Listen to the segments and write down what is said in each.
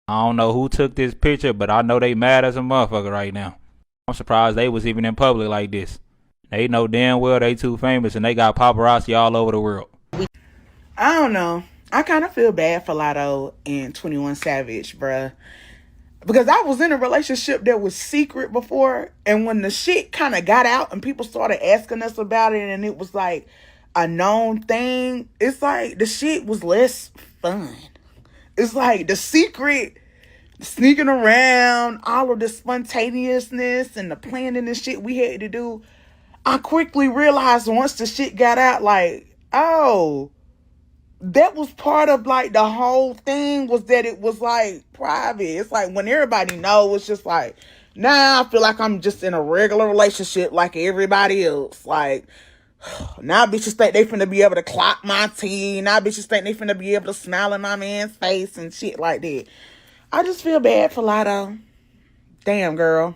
I don't know who took this picture, but I know they mad as a motherfucker right now. I'm surprised they was even in public like this. They know damn well they too famous and they got paparazzi all over the world. I don't know. I kind of feel bad for Latto and 21 Savage, bruh. Because I was in a relationship that was secret before, and when the shit kind of got out and people started asking us about it and it was like a known thing, it's like the shit was less fun. It's like the secret, sneaking around, all of the spontaneousness and the planning and shit we had to do. I quickly realized once the shit got out, like, oh, that was part of like the whole thing, was that it was like private. It's like when everybody knows, it's just like, now I feel like I'm just in a regular relationship like everybody else. Like, now bitches think they finna be able to clock my tea. Now bitches think they finna be able to smile in my man's face and shit like that. I just feel bad for Latto. Damn, girl.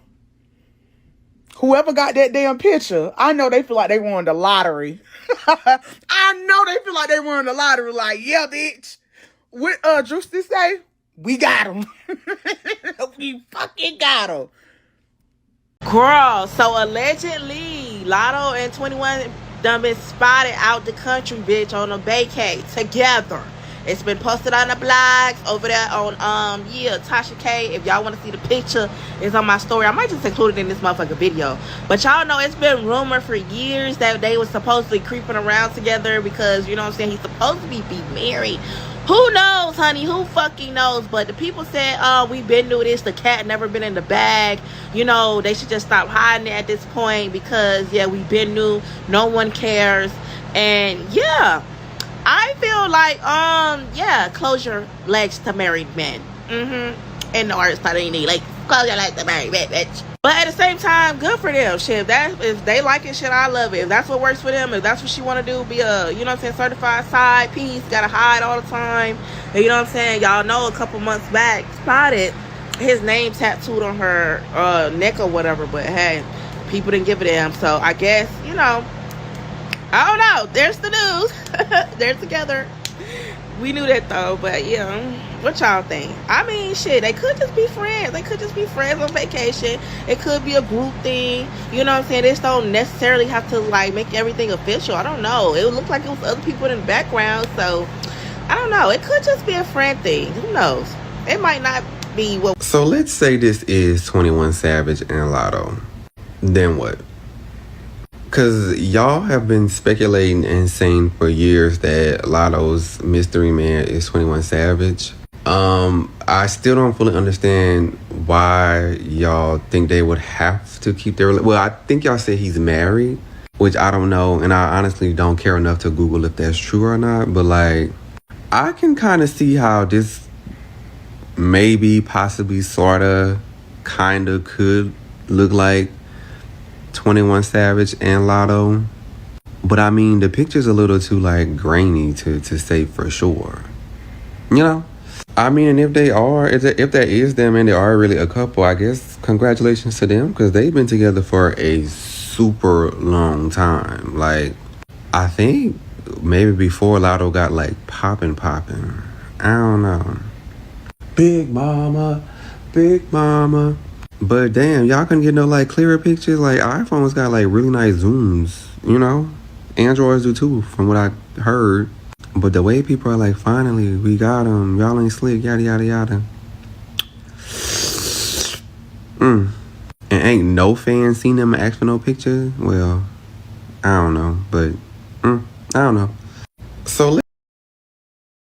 Whoever got that damn picture, I know they feel like they won the lottery. I know they feel like they won the lottery. Like, yeah, bitch. What Drewsty say? We got him. We fucking got him. Girl, so allegedly, Lotto and 21 done been spotted out the country, bitch, on a vacay together. It's been posted on the blogs over there on Tasha K. If y'all want to see the picture, it's on my story. I might just include it in this motherfucking video. But y'all know it's been rumored for years that they was supposedly creeping around together because, you know what I'm saying, he's supposed to be married. Who knows, honey? Who fucking knows? But the people said, oh, we been doing this. The cat never been in the bag. You know, they should just stop hiding it at this point because, yeah, we been new. No one cares. And, yeah. I feel like, yeah, close your legs to married men. And the artist thought they need, like, close your legs to married men, bitch. But at the same time, good for them. Shit, if they like it, shit, I love it. If that's what works for them, if that's what she want to do, be a, you know what I'm saying, certified side piece, gotta hide all the time. And you know what I'm saying? Y'all know a couple months back, spotted his name tattooed on her neck or whatever. But hey, people didn't give a damn. So I guess, you know, I don't know. There's the news. They're together. We knew that though, but yeah. What y'all think? I mean, shit, they could just be friends. They could just be friends on vacation. It could be a group thing. You know what I'm saying? They just don't necessarily have to, like, make everything official. I don't know. It looked like it was other people in the background, so I don't know. It could just be a friend thing. Who knows? It might not be what. So let's say this is 21 Savage and Lotto. Then what? Because y'all have been speculating and saying for years that Lotto's mystery man is 21 Savage. I still don't fully understand why y'all think they would have to keep their... Well, I think y'all said he's married, which I don't know. And I honestly don't care enough to Google if that's true or not. But, like, I can kind of see how this maybe, possibly, sort of, kind of could look like 21 Savage and Lotto. But I mean, the picture's a little too, like, grainy to say for sure. You know? I mean, and if they are, if that is them and they are really a couple, I guess congratulations to them, because they've been together for a super long time. Like, I think maybe before Lotto got, like, popping. I don't know. Big mama. But damn, y'all couldn't get no, like, clearer pictures. Like, iPhones got, like, really nice zooms, you know? Androids do too, from what I heard. But the way people are like, finally, we got them. Y'all ain't slick, yada, yada, yada. And ain't no fan seen them ask for no picture? Well, I don't know. But, I don't know. So,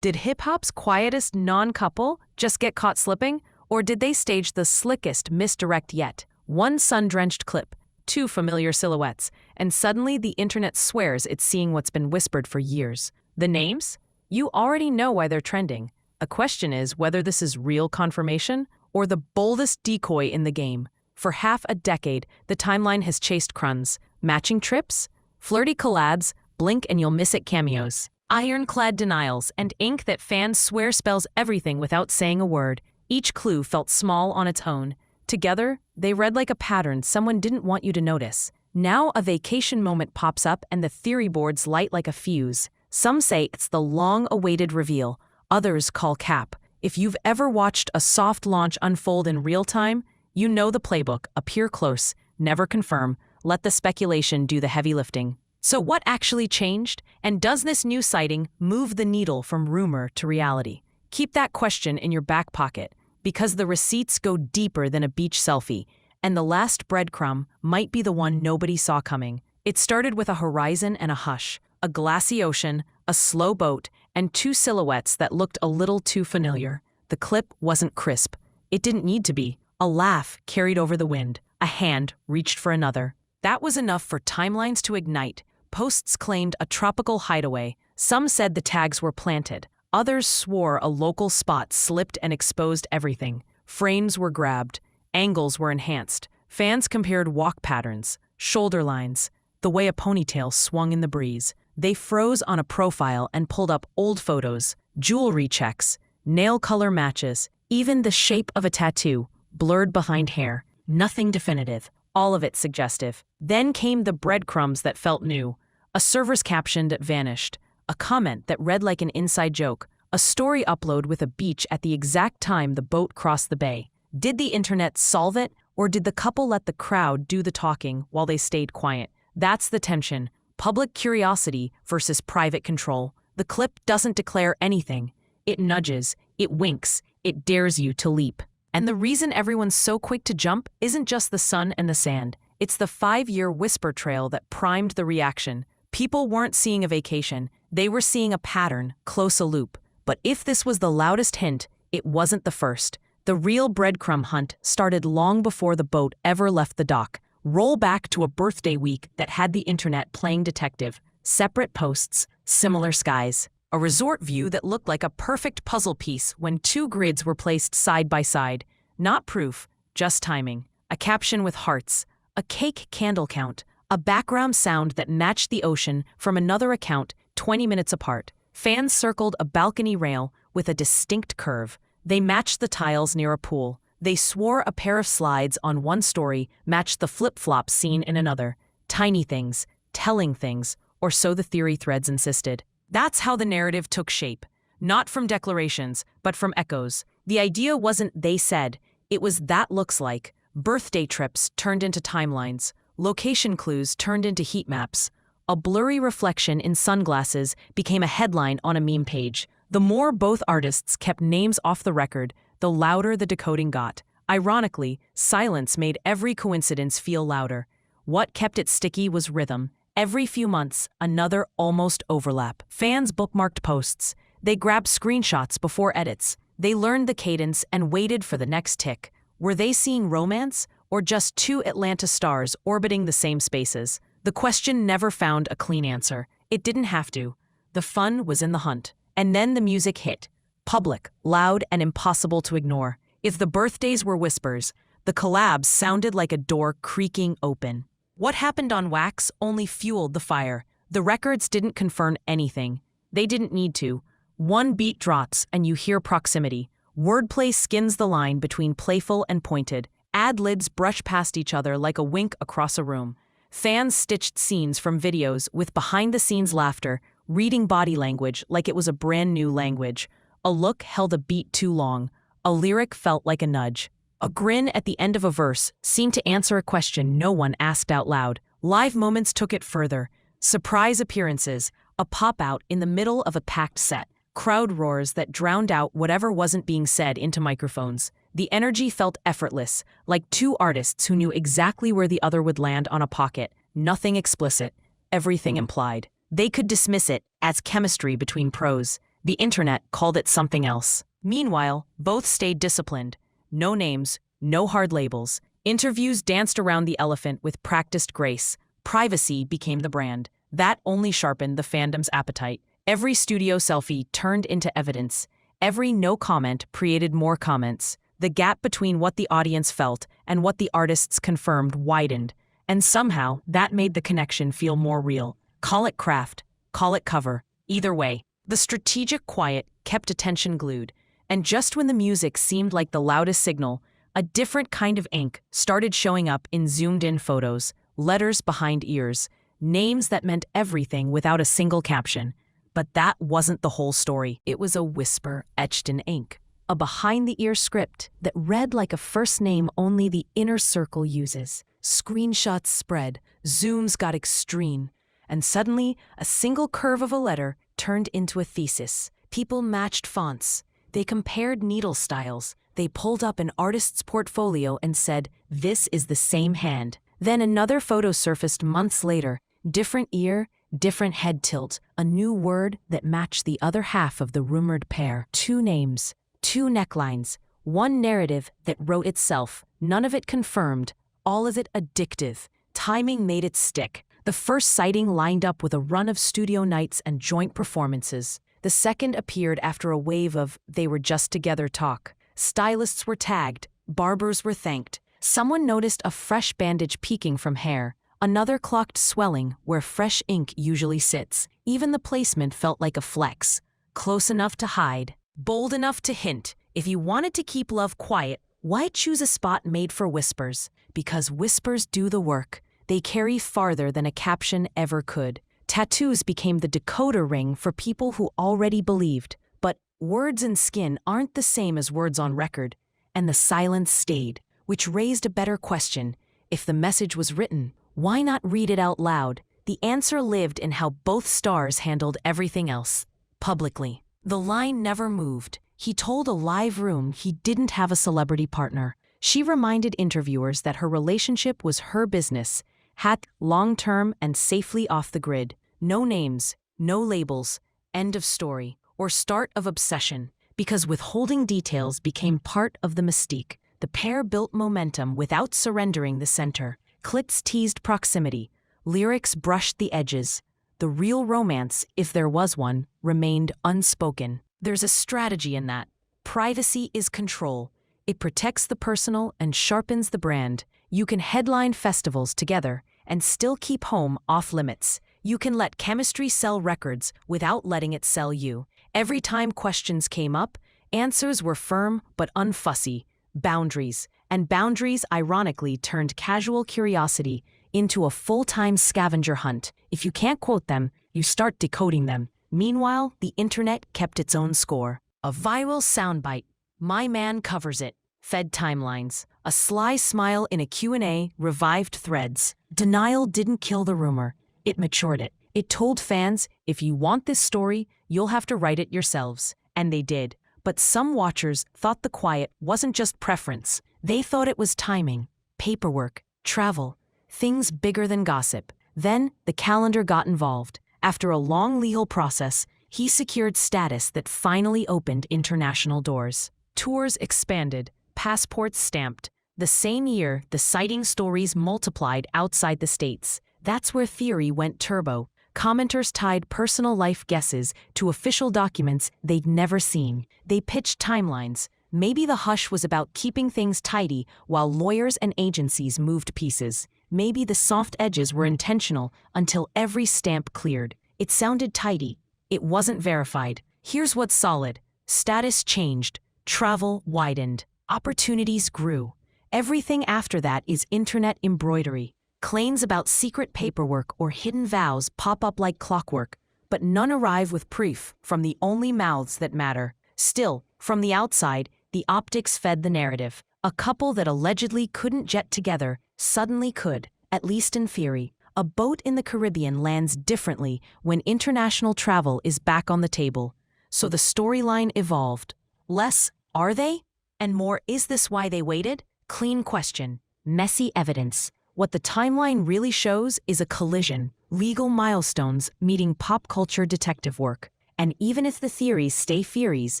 did hip-hop's quietest non-couple just get caught slipping? Or did they stage the slickest misdirect yet? One sun-drenched clip, two familiar silhouettes, and suddenly the internet swears it's seeing what's been whispered for years. The names? You already know why they're trending. A question is whether this is real confirmation or the boldest decoy in the game. For half a decade, the timeline has chased cruns, matching trips, flirty collabs, blink and you'll miss it cameos, ironclad denials, and ink that fans swear spells everything without saying a word. Each clue felt small on its own. Together, they read like a pattern someone didn't want you to notice. Now a vacation moment pops up and the theory boards light like a fuse. Some say it's the long-awaited reveal. Others call cap. If you've ever watched a soft launch unfold in real time, you know the playbook: appear close, never confirm, let the speculation do the heavy lifting. So what actually changed? And does this new sighting move the needle from rumor to reality? Keep that question in your back pocket, because the receipts go deeper than a beach selfie, and the last breadcrumb might be the one nobody saw coming. It started with a horizon and a hush, a glassy ocean, a slow boat, and two silhouettes that looked a little too familiar. The clip wasn't crisp. It didn't need to be. A laugh carried over the wind. A hand reached for another. That was enough for timelines to ignite. Posts claimed a tropical hideaway. Some said the tags were planted. Others swore a local spot slipped and exposed everything. Frames were grabbed. Angles were enhanced. Fans compared walk patterns, shoulder lines, the way a ponytail swung in the breeze. They froze on a profile and pulled up old photos, jewelry checks, nail color matches, even the shape of a tattoo, blurred behind hair. Nothing definitive, all of it suggestive. Then came the breadcrumbs that felt new. A server's caption that vanished, a comment that read like an inside joke, a story upload with a beach at the exact time the boat crossed the bay. Did the internet solve it, or did the couple let the crowd do the talking while they stayed quiet? That's the tension. Public curiosity versus private control. The clip doesn't declare anything. It nudges, it winks, it dares you to leap. And the reason everyone's so quick to jump isn't just the sun and the sand. It's the 5-year whisper trail that primed the reaction. People weren't seeing a vacation. They were seeing a pattern, close a loop. But if this was the loudest hint, it wasn't the first. The real breadcrumb hunt started long before the boat ever left the dock. Roll back to a birthday week that had the internet playing detective. Separate posts, similar skies. A resort view that looked like a perfect puzzle piece when two grids were placed side by side. Not proof, just timing. A caption with hearts. A cake candle count. A background sound that matched the ocean from another account 20 minutes apart. Fans circled a balcony rail with a distinct curve. They matched the tiles near a pool. They swore a pair of slides on one story matched the flip-flops seen in another. Tiny things, telling things, or so the theory threads insisted. That's how the narrative took shape. Not from declarations, but from echoes. The idea wasn't "they said," it was "that looks like." Birthday trips turned into timelines. Location clues turned into heat maps. A blurry reflection in sunglasses became a headline on a meme page. The more both artists kept names off the record, the louder the decoding got. Ironically, silence made every coincidence feel louder. What kept it sticky was rhythm. Every few months, another almost overlap. Fans bookmarked posts. They grabbed screenshots before edits. They learned the cadence and waited for the next tick. Were they seeing romance, or just two Atlanta stars orbiting the same spaces? The question never found a clean answer. It didn't have to. The fun was in the hunt. And then the music hit. Public, loud, and impossible to ignore. If the birthdays were whispers, the collabs sounded like a door creaking open. What happened on Wax only fueled the fire. The records didn't confirm anything. They didn't need to. One beat drops and you hear proximity. Wordplay skins the line between playful and pointed. Ad-libs brush past each other like a wink across a room. Fans stitched scenes from videos with behind-the-scenes laughter, reading body language like it was a brand new language. A look held a beat too long. A lyric felt like a nudge. A grin at the end of a verse seemed to answer a question no one asked out loud. Live moments took it further. Surprise appearances, a pop-out in the middle of a packed set. Crowd roars that drowned out whatever wasn't being said into microphones. The energy felt effortless, like two artists who knew exactly where the other would land on a pocket. Nothing explicit, everything implied. They could dismiss it as chemistry between pros. The internet called it something else. Meanwhile, both stayed disciplined. No names, no hard labels. Interviews danced around the elephant with practiced grace. Privacy became the brand. That only sharpened the fandom's appetite. Every studio selfie turned into evidence. Every no comment created more comments. The gap between what the audience felt and what the artists confirmed widened. And somehow, that made the connection feel more real. Call it craft, call it cover. Either way, the strategic quiet kept attention glued. And just when the music seemed like the loudest signal, a different kind of ink started showing up in zoomed-in photos, letters behind ears, names that meant everything without a single caption. But that wasn't the whole story. It was a whisper etched in ink. a behind-the-ear script that read like a first name only the inner circle uses. Screenshots spread, zooms got extreme, and suddenly a single curve of a letter turned into a thesis. People matched fonts. They compared needle styles. They pulled up an artist's portfolio and said, "This is the same hand." Then another photo surfaced months later. Different ear, different head tilt, a new word that matched the other half of the rumored pair. Two names, two necklines, one narrative that wrote itself, none of it confirmed, all of it addictive. Timing made it stick. The first sighting lined up with a run of studio nights and joint performances. The second appeared after a wave of "they were just together" talk. Stylists were tagged, barbers were thanked. Someone noticed a fresh bandage peeking from hair. Another clocked swelling where fresh ink usually sits. Even the placement felt like a flex. Close enough to hide, bold enough to hint. If you wanted to keep love quiet, why choose a spot made for whispers? Because whispers do the work. They carry farther than a caption ever could. Tattoos became the decoder ring for people who already believed. But words and skin aren't the same as words on record. And the silence stayed, which raised a better question. If the message was written, why not read it out loud? The answer lived in how both stars handled everything else. Publicly. The line never moved. He told a live room he didn't have a celebrity partner. She reminded interviewers that her relationship was her business, had long-term and safely off the grid. No names, no labels, end of story, or start of obsession. Because withholding details became part of the mystique. The pair built momentum without surrendering the center. Clips teased proximity. Lyrics brushed the edges. The real romance, if there was one, remained unspoken. There's a strategy in that. Privacy is control. It protects the personal and sharpens the brand. You can headline festivals together and still keep home off limits. You can let chemistry sell records without letting it sell you. Every time questions came up, answers were firm but unfussy. Boundaries. And boundaries ironically turned casual curiosity into a full-time scavenger hunt. If you can't quote them, you start decoding them. Meanwhile, the internet kept its own score. A viral soundbite. "My man covers it." Fed timelines. A sly smile in a Q&A revived threads. Denial didn't kill the rumor. It matured it. It told fans, if you want this story, you'll have to write it yourselves. And they did. But some watchers thought the quiet wasn't just preference. They thought it was timing, paperwork, travel, things bigger than gossip. Then the calendar got involved. After a long legal process, he secured status that finally opened international doors. Tours expanded, passports stamped. The same year, the sighting stories multiplied outside the States. That's where theory went turbo. Commenters tied personal life guesses to official documents they'd never seen. They pitched timelines. Maybe the hush was about keeping things tidy while lawyers and agencies moved pieces. Maybe the soft edges were intentional until every stamp cleared. It sounded tidy. It wasn't verified. Here's what's solid. Status changed. Travel widened. Opportunities grew. Everything after that is internet embroidery. Claims about secret paperwork or hidden vows pop up like clockwork, but none arrive with proof from the only mouths that matter. Still, from the outside, the optics fed the narrative. A couple that allegedly couldn't jet together suddenly could, at least in theory. A boat in the Caribbean lands differently when international travel is back on the table. So the storyline evolved. Less, are they? And more, is this why they waited? Clean question. Messy evidence. What the timeline really shows is a collision. Legal milestones meeting pop culture detective work. And even if the theories stay theories,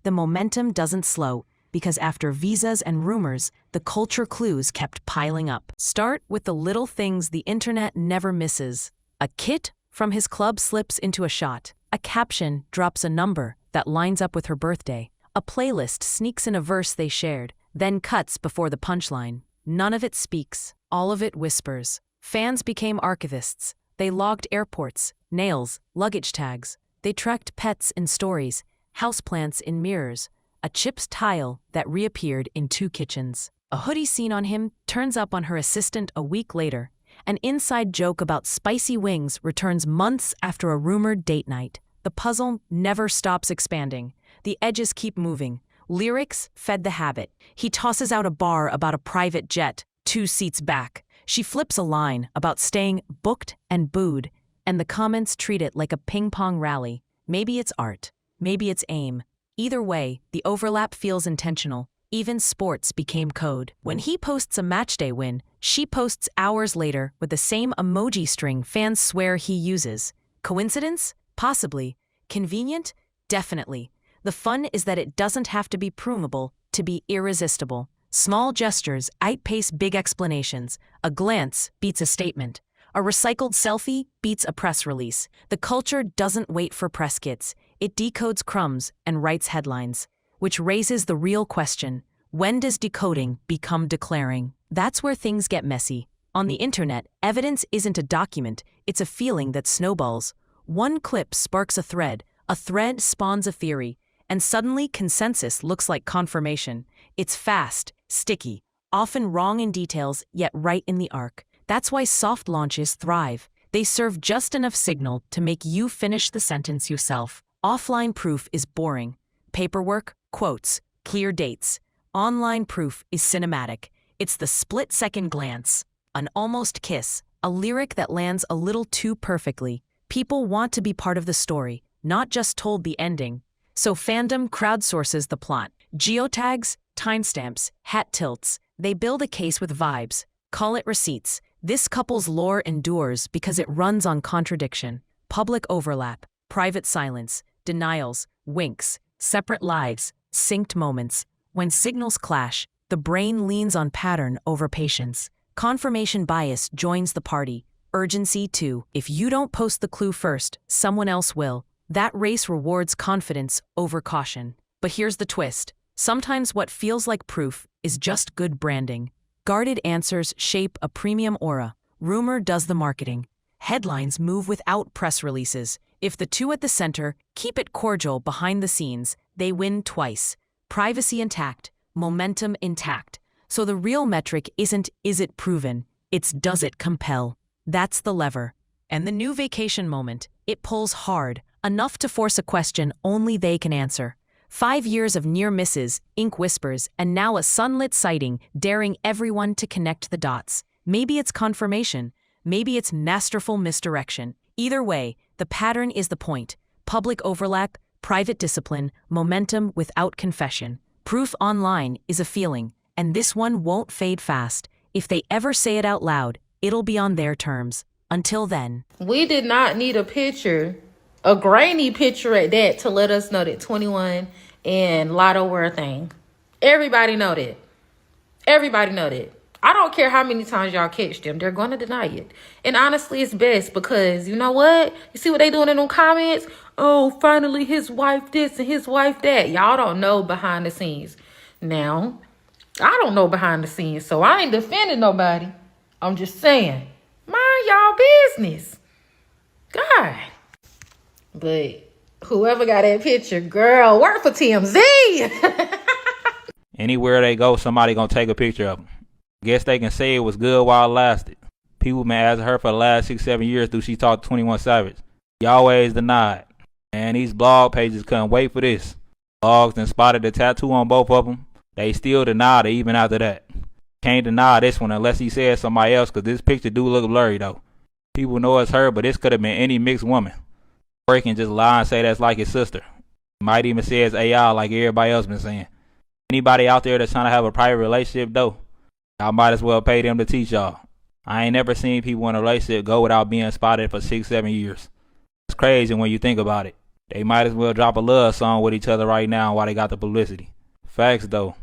the momentum doesn't slow. Because after visas and rumors, the culture clues kept piling up. Start with the little things the internet never misses. A kit from his club slips into a shot. A caption drops a number that lines up with her birthday. A playlist sneaks in a verse they shared, then cuts before the punchline. None of it speaks. All of it whispers. Fans became archivists. They logged airports, nails, luggage tags. They tracked pets in stories, houseplants in mirrors, a chips tile that reappeared in 2 kitchens. A hoodie seen on him turns up on her assistant a week later. An inside joke about spicy wings returns months after a rumored date night. The puzzle never stops expanding. The edges keep moving. Lyrics fed the habit. He tosses out a bar about a private jet, 2 seats back. She flips a line about staying booked and booed, and the comments treat it like a ping-pong rally. Maybe it's art. Maybe it's aim. Either way, the overlap feels intentional. Even sports became code. When he posts a matchday win, she posts hours later with the same emoji string fans swear he uses. Coincidence? Possibly. Convenient? Definitely. The fun is that it doesn't have to be provable to be irresistible. Small gestures outpace big explanations. A glance beats a statement. A recycled selfie beats a press release. The culture doesn't wait for press kits. It decodes crumbs and writes headlines. Which raises the real question: when does decoding become declaring? That's where things get messy. On the internet, evidence isn't a document, it's a feeling that snowballs. One clip sparks a thread spawns a theory, and suddenly consensus looks like confirmation. It's fast, sticky, often wrong in details, yet right in the arc. That's why soft launches thrive. They serve just enough signal to make you finish the sentence yourself. Offline proof is boring. Paperwork, quotes, clear dates. Online proof is cinematic. It's the split-second glance, an almost kiss, a lyric that lands a little too perfectly. People want to be part of the story, not just told the ending. So fandom crowdsources the plot. Geotags, timestamps, hat tilts. They build a case with vibes. Call it receipts. This couple's lore endures because it runs on contradiction. Public overlap, private silence, denials, winks, separate lives, synced moments. When signals clash, the brain leans on pattern over patience. Confirmation bias joins the party. Urgency too. If you don't post the clue first, someone else will. That race rewards confidence over caution. But here's the twist. Sometimes what feels like proof is just good branding. Guarded answers shape a premium aura. Rumor does the marketing. Headlines move without press releases. If the two at the center keep it cordial behind the scenes, they win twice. Privacy intact, momentum intact. So the real metric isn't is it proven, it's does it compel. That's the lever. And the new vacation moment, it pulls hard, enough to force a question only they can answer. 5 years of near misses, ink whispers, and now a sunlit sighting daring everyone to connect the dots. Maybe it's confirmation, maybe it's masterful misdirection. Either way, the pattern is the point. Public overlap, private discipline, momentum without confession. Proof online is a feeling, and this one won't fade fast. If they ever say it out loud, it'll be on their terms. Until then. We did not need a picture, a grainy picture at that, to let us know that 21 and Lotto were a thing. Everybody know that. Everybody know that. I don't care how many times y'all catch them. They're going to deny it. And honestly, it's best because, you know what? You see what they doing in them comments? Oh, finally his wife this and his wife that. Y'all don't know behind the scenes. Now, I don't know behind the scenes, so I ain't defending nobody. I'm just saying, mind y'all business. God. But whoever got that picture, girl, work for TMZ. Anywhere they go, somebody gonna take a picture of them. Guess they can say it was good while it lasted. People been asking her for the last 6-7 years do she talk to 21 Savage. He always denied. And these blog pages couldn't wait for this. Blogs done spotted the tattoo on both of them. They still denied it even after that. Can't deny this one unless he says somebody else, cause this picture do look blurry though. People know it's her, but this could have been any mixed woman. Or he can just lie and say that's like his sister. Might even say it's AI like everybody else been saying. Anybody out there that's trying to have a private relationship though, y'all might as well pay them to teach y'all. I ain't never seen people in a relationship go without being spotted for 6-7 years. It's crazy when you think about it. They might as well drop a love song with each other right now while they got the publicity. Facts though.